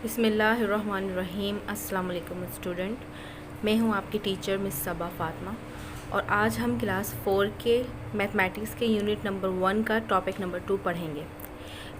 बिस्मिल्लाहिर्रहमानिर्रहीम। अस्सलाम वालेकुम स्टूडेंट, मैं हूं आपकी टीचर मिस सबा फ़ातिमा और आज हम क्लास 4 के मैथमेटिक्स के यूनिट नंबर 1 का टॉपिक नंबर 2 पढ़ेंगे।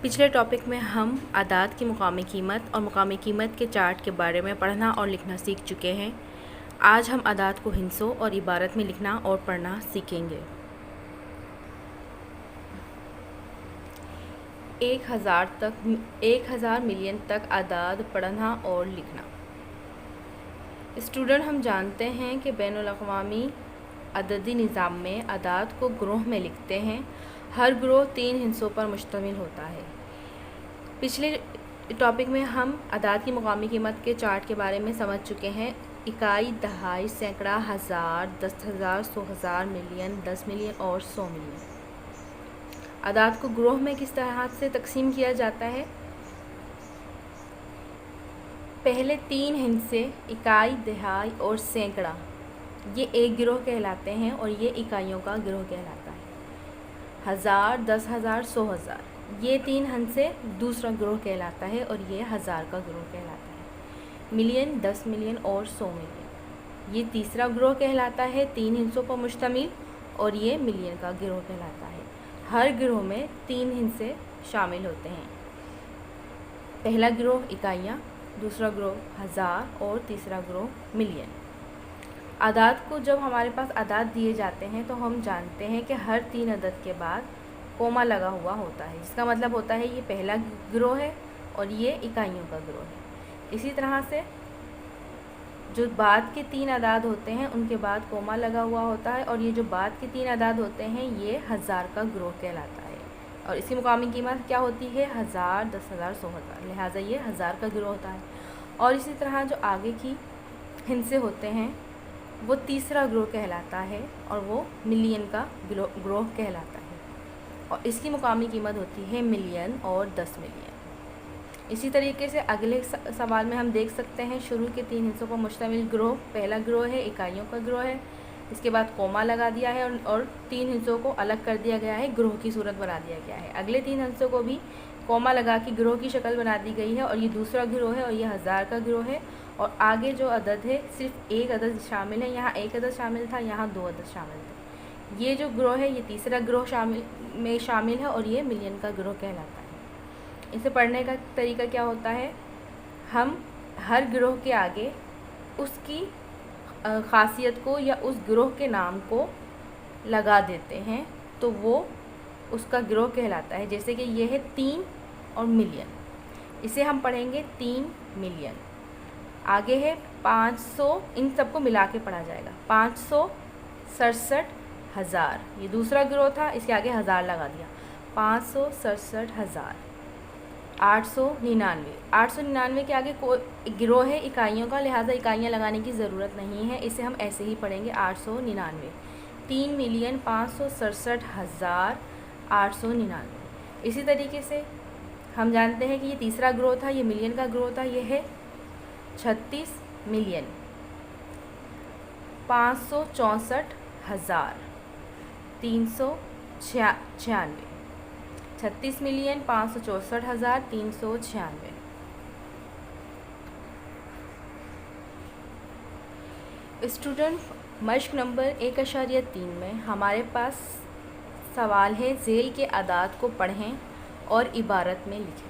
पिछले टॉपिक में हम अदाद की मुकामी कीमत और मुकामी कीमत के चार्ट के बारे में पढ़ना और लिखना सीख चुके हैं। आज हम अदाद को हिस्सों और इबारत में लिखना और पढ़ना सीखेंगे। 1000 मिलियन तक अदाद पढ़ना और लिखना। स्टूडेंट, हम जानते हैं कि बैनुल अक़वामी अददी निज़ाम में अदाद को ग्रोह में लिखते हैं। हर ग्रोह 3 हिस्सों पर मुश्तमिल होता है। पिछले टॉपिक में हम अदाद की मुकामी कीमत के चार्ट के बारे में समझ चुके हैं। इकाई, दहाई, सैकड़ा, हज़ार, 10,000, 100,000, मिलियन, 10 मिलियन और 100 मिलियन। अदाद को ग्रोह में किस तरह से तकसीम किया जाता है? पहले 3 हिस्से इकाई, दहाई और सैकड़ा, ये एक गिरोह कहलाते हैं और ये इकाइयों का गिरोह कहलाता है। 1000, 10,000, 100,000, ये 3 हिस्से दूसरा गिरोह कहलाता है और ये 1000 का गिरोह कहलाता है। मिलियन, 10 मिलियन और 100 मिलियन, ये तीसरा गिरोह कहलाता है, 3 हिस्सों पर मुश्तमिल, और ये मिलियन का गिरोह कहलाता है। हर गिरोह में 3 हिस्से शामिल होते हैं। पहला गिरोह इकाइयाँ, दूसरा गिरोह 1000 और तीसरा गिरोह मिलियन। अदाद को जब हमारे पास अदाद दिए जाते हैं तो हम जानते हैं कि हर 3 अदद के बाद कोमा लगा हुआ होता है, जिसका मतलब होता है ये पहला गिरोह है और ये इकाइयों का गिरोह है। इसी तरह से जो बाद के 3 अदाद होते हैं उनके बाद कोमा लगा हुआ होता है और ये जो बाद के 3 अदाद होते हैं ये 1000 का गिरोह कहलाता है और इसकी मुकामी कीमत क्या होती है? 1000, 10,000, 100,000, लिहाजा ये 1000 का गिरोह होता है। और इसी तरह जो आगे की हिस्से होते हैं वो तीसरा गिरोह कहलाता है और वो मिलियन का गिरोह कहलाता है और इसकी मुकामी कीमत होती है मिलियन और 10 मिलियन। इसी तरीके से अगले सवाल में हम देख सकते हैं शुरू के 3 हिस्सों पर मुश्तमिल गिरोह पहला गिरोह है, इकाइयों का गिरोह है। इसके बाद कोमा लगा दिया है और 3 हिस्सों को अलग कर दिया गया है, गिरोह की सूरत बना दिया गया है। अगले 3 हिस्सों को भी कोमा लगा के गिरोह की शक्ल बना दी गई है और ये दूसरा गिरोह है और ये 1000 का गिरोह है। और आगे जो अदद है सिर्फ एक अदद शामिल है, यहाँ एक अदद शामिल था, यहाँ 2 अदद शामिल थे। ये जो गिरोह है ये तीसरा गिरोह शामिल है और ये मिलियन का गिरोह कहलाता है। इसे पढ़ने का तरीका क्या होता है? हम हर गिरोह के आगे उसकी ख़ासियत को या उस गिरोह के नाम को लगा देते हैं तो वो उसका गिरोह कहलाता है। जैसे कि ये है 3 और मिलियन, इसे हम पढ़ेंगे 3 मिलियन। आगे है 500, इन सबको मिला के पढ़ा जाएगा। 567,000, ये दूसरा गिरोह था, इसके आगे 1000 लगा दिया, 567,000। 899 के आगे कोई गिरोह है इकाइयों का, लिहाजा इकाइयाँ लगाने की ज़रूरत नहीं है, इसे हम ऐसे ही पढ़ेंगे 899। 3,567,899। इसी तरीके से हम जानते हैं कि ये तीसरा गिरोह था, ये मिलियन का गिरोह था, ये है 36 मिलियन 564,396। 36 मिलियन 564,396। स्टूडेंट, मश्क नंबर 1.3 में हमारे पास सवाल है ज़ेल के अदाद को पढ़ें और इबारत में लिखें।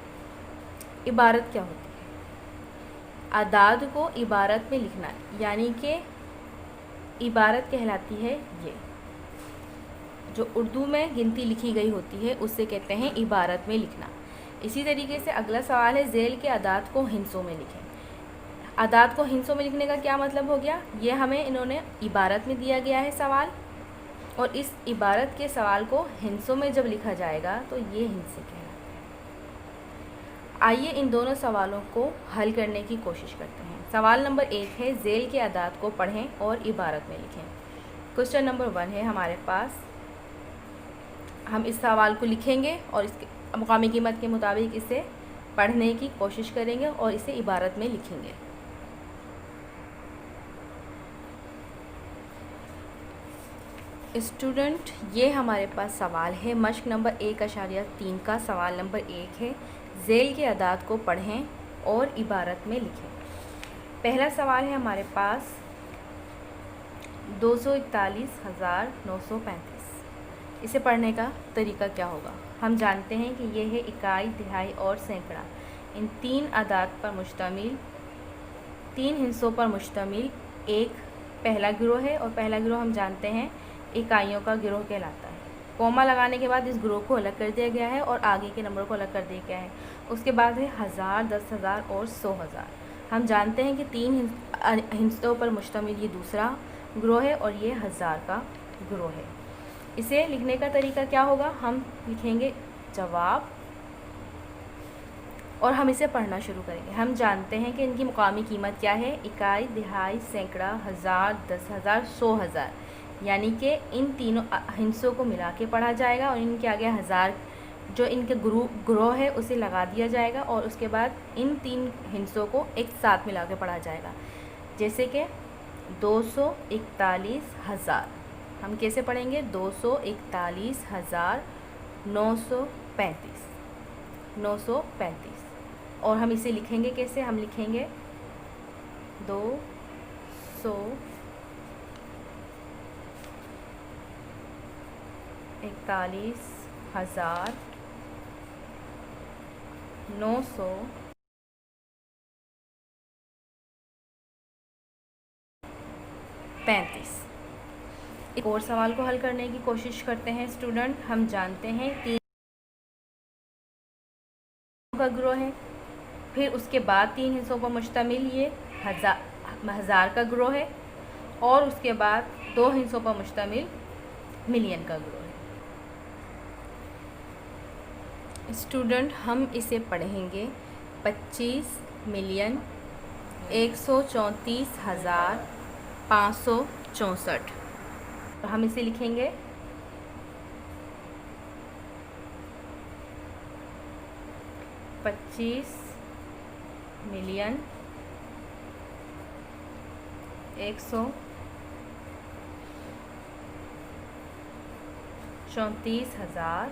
इबारत क्या होती है? अदाद को इबारत में लिखना, यानी कि इबारत कहलाती है ये जो उर्दू में गिनती लिखी गई होती है उससे कहते हैं इबारत में लिखना। इसी तरीके से अगला सवाल है ज़ेल के अदाद को हिस्सों में लिखें। अदाद को हिस्सों में लिखने का क्या मतलब हो गया? ये हमें इन्होंने इबारत में दिया गया है सवाल और इस इबारत के सवाल को हिस्सों में जब लिखा जाएगा तो ये हिस्से कहलाते हैं। आइए इन दोनों सवालों को हल करने की कोशिश करते हैं। सवाल नंबर 1 है ज़ेल के अदाद को पढ़ें और इबारत में लिखें। क्वेश्चन नंबर 1 है हमारे पास, हम इस सवाल को लिखेंगे और इसके मुकामी कीमत के मुताबिक इसे पढ़ने की कोशिश करेंगे और इसे इबारत में लिखेंगे। स्टूडेंट, ये हमारे पास सवाल है मश्क नंबर 1.3 का। सवाल नंबर 1 है ज़ेल के अदाद को पढ़ें और इबारत में लिखें। पहला सवाल है हमारे पास 241,935। इसे पढ़ने का तरीका क्या होगा? हम जानते हैं कि यह है इकाई, तिहाई और सैकड़ा। इन तीन अदाद पर मुश्तमिल, तीन हिस्सों पर मुश्तमिल एक पहला गिरोह है, और पहला गिरोह हम जानते हैं इकाइयों का गिरोह कहलाता है। कॉमा लगाने के बाद इस गिरोह को अलग कर दिया गया है और आगे के नंबर को अलग कर दिया गया है। उसके बाद है 1000, 10,000 और 100,000। हम जानते हैं कि तीन हिस्सों पर मुश्तमिल ये दूसरा गिरोह है और ये 1000 का गिरोह है। इसे लिखने का तरीका क्या होगा? हम लिखेंगे जवाब और हम इसे पढ़ना शुरू करेंगे। हम जानते हैं कि इनकी मुकामी कीमत क्या है? इकाई, दिहाई, सैकड़ा, 1000, 10,000, 100,000। यानी कि इन तीनों हिस्सों को मिला के पढ़ा जाएगा और इनके आगे 1000 जो इनके गिरोह है उसे लगा दिया जाएगा और उसके बाद इन तीन हिस्सों को एक साथ मिला के पढ़ा जाएगा। जैसे कि 241,000 हम कैसे पढ़ेंगे? 241,935, 935। और हम इसे लिखेंगे कैसे? हम लिखेंगे 241,935। एक और सवाल को हल करने की कोशिश करते हैं स्टूडेंट। हम जानते हैं तीन का गिरोह है, फिर उसके बाद तीन हिस्सों पर मुश्तमिल ये 1000 का गिरोह है और उसके बाद दो हिस्सों पर मुश्तमिल मिलियन का गिरोह है। स्टूडेंट हम इसे पढ़ेंगे 25,134,564। हम इसे लिखेंगे 25,134,564।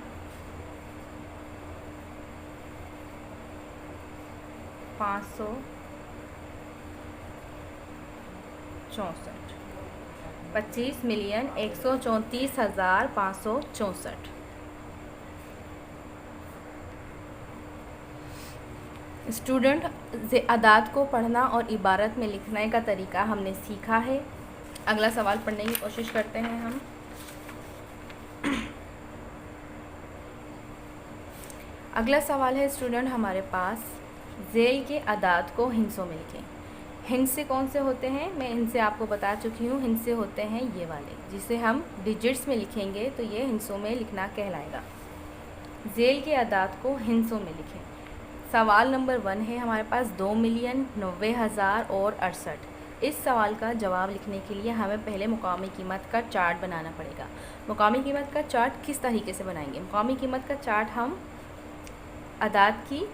25,134,564। स्टूडेंट अदाद को पढ़ना और इबारत में लिखने का तरीका हमने सीखा है। अगला सवाल पढ़ने की कोशिश करते हैं हम। अगला सवाल है स्टूडेंट हमारे पास, ज़ेल के अदाद को हिस्सों में लिखें। हिस्से कौन से होते हैं? मैं इनसे आपको बता चुकी हूँ। हिस्से होते हैं ये वाले, जिसे हम डिजिट्स में लिखेंगे तो ये हिस्सों में लिखना कहलाएगा। ज़ेल के अदाद को हिस्सों में लिखें। सवाल नंबर 1 है हमारे पास 2,90,000 और 68। इस सवाल का जवाब लिखने के लिए हमें पहले मुकामी कीमत का चार्ट बनाना पड़ेगा। मुकामी कीमत का चार्ट किस तरीके से बनाएंगे? मुकामी कीमत का चार्ट हम अदाद की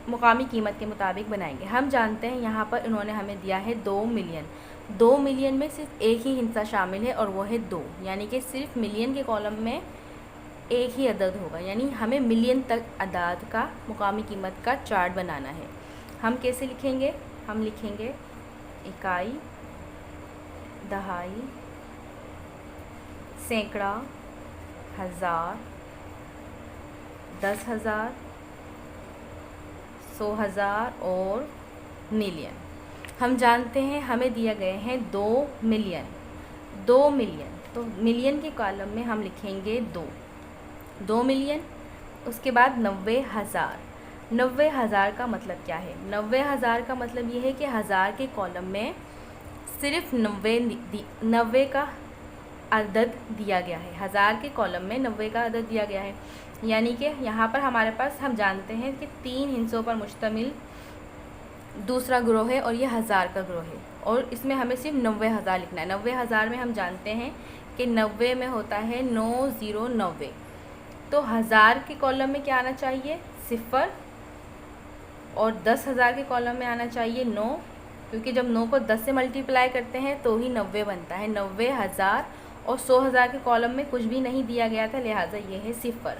मुकामी कीमत के मुताबिक बनाएंगे। हम जानते हैं यहाँ पर इन्होंने हमें दिया है 2 मिलियन। 2 मिलियन में सिर्फ एक ही हिस्सा शामिल है और वो है 2, यानी कि सिर्फ मिलियन के कॉलम में एक ही अदद होगा। यानी हमें मिलियन तक अदाद का मुकामी कीमत का चार्ट बनाना है। हम कैसे लिखेंगे? हम लिखेंगे इकाई, दहाई, सैकड़ा, 1000, 10,000, 100,000 और मिलियन। हम जानते हैं हमें दिया गए हैं 2 मिलियन। 2 मिलियन, तो मिलियन के कॉलम में हम लिखेंगे 2 मिलियन। उसके बाद 90,000। 90,000 का मतलब क्या है? 90,000 का मतलब ये है कि 1000 के कॉलम में सिर्फ 90 का अदद दिया गया है। 1000 के कॉलम में 90 का अदद दिया गया है। यानी कि यहाँ पर हमारे पास हम जानते हैं कि तीन हिस्सों पर मुश्तमिल दूसरा ग्रोह है और ये 1000 का ग्रोह है और इसमें हमें सिर्फ 90,000 लिखना है। 90,000 में हम जानते हैं कि 90 में होता है 9090। तो 1000 के कॉलम में क्या आना चाहिए? 0 और 10,000 के कॉलम में आना चाहिए 9, क्योंकि जब 9 को 10 से मल्टीप्लाई करते हैं तो ही 90 बनता है। 90,000 और 100,000 के कॉलम में कुछ भी नहीं दिया गया था, लिहाजा ये है 0।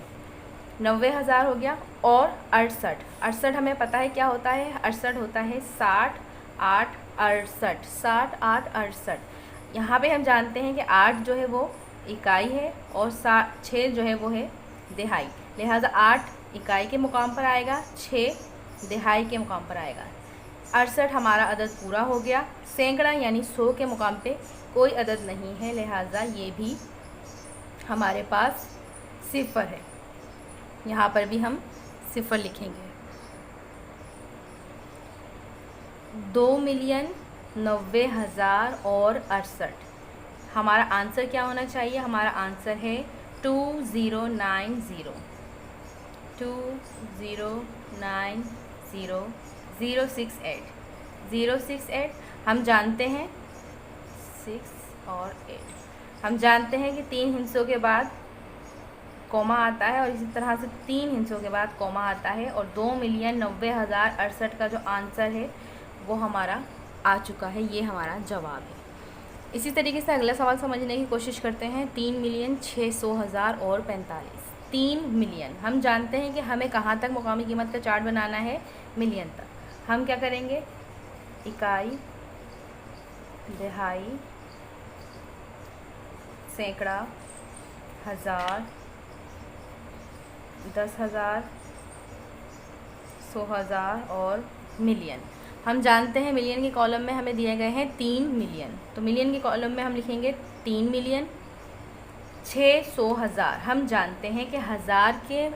90,000 हो गया। और 68 हमें पता है क्या होता है, 68 होता है 60 8 68, 60 8 68। यहाँ पे हम जानते हैं कि 8 जो है वो इकाई है और 6 जो है वो है दिहाई, लिहाजा 8 इकाई के मुकाम पर आएगा, 6 दिहाई के मुकाम पर आएगा। 68 हमारा अदद पूरा हो गया। सैकड़ा यानी 100 के मुकाम पे कोई अदद नहीं है, लिहाजा ये भी हमारे पास सिफर है। यहाँ पर भी हम सिफर लिखेंगे। 2,90,000 और 68, हमारा आंसर क्या होना चाहिए? हमारा आंसर है 2090 068। हम जानते हैं 6 और 8, हम जानते हैं कि 3 हिस्सों के बाद कॉमा आता है और इसी तरह से 3 हिस्सों के बाद कॉमा आता है। और 2,90,068 का जो आंसर है वो हमारा आ चुका है, ये हमारा जवाब है। इसी तरीके से अगला सवाल समझने की कोशिश करते हैं। 3,600,000 और 45। 3 मिलियन, हम जानते हैं कि हमें कहाँ तक मुकामी कीमत का चार्ट बनाना है, मिलियन तक। हम क्या करेंगे, इकाई दिहाई सैकड़ा हज़ार 10,000 100,000 और मिलियन। हम जानते हैं मिलियन के कॉलम में हमें दिए गए हैं 3 मिलियन, तो मिलियन के कॉलम में हम लिखेंगे 3 मिलियन 600,000। हम जानते हैं कि हज़ार के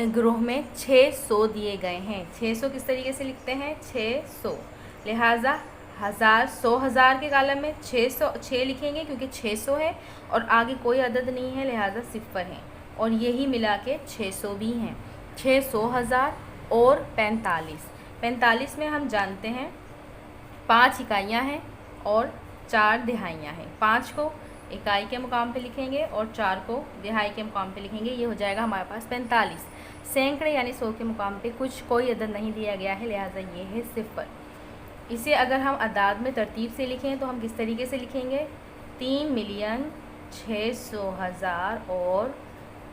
ग्रोह में 600 दिए गए हैं। 600 किस तरीके से लिखते हैं, 600, लिहाजा 100,000 के कॉलम में 6 लिखेंगे क्योंकि 600 है और आगे कोई अदद नहीं है, लिहाजा सिफर है। और यही मिला के 600 भी हैं। 600,000 और 45 में हम जानते हैं 5 इकाइयाँ हैं और 4 दिहाइयाँ हैं। 5 को इकाई के मुकाम पे लिखेंगे और 4 को दिहाई के मुकाम पे लिखेंगे, ये हो जाएगा हमारे पास 45। सैकड़े यानी 100 के मुकाम पे कोई अदद नहीं दिया गया है, लिहाजा ये है सिफर। इसे अगर हम अदाद में तरतीब से लिखें तो हम किस तरीके से लिखेंगे, 3,600,000 और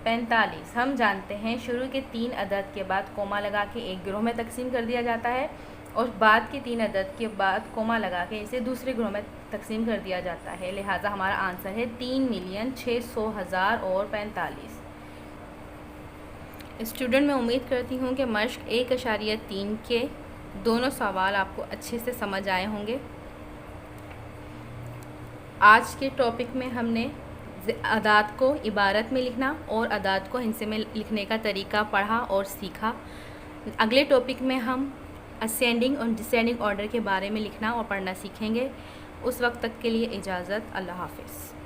45। हम जानते हैं शुरू के 3 अदद के बाद कोमा लगा के एक गिरोह में तकसीम कर दिया जाता है और बाद के 3 अदद के बाद कोमा लगा के इसे दूसरे गिरोह में तकसीम कर दिया जाता है, लिहाजा हमारा आंसर है 3,600,000 और 45। स्टूडेंट, मैं उम्मीद करती हूँ कि मश्क 1.3 के दोनों सवाल आपको अच्छे से समझ आए होंगे। आज के टॉपिक में हमने अदाद को इबारत में लिखना और अदाद को हिस्से में लिखने का तरीका पढ़ा और सीखा। अगले टॉपिक में हम असेंडिंग और डिसेंडिंग ऑर्डर के बारे में लिखना और पढ़ना सीखेंगे। उस वक्त तक के लिए इजाज़त, अल्लाह हाफ़िज़।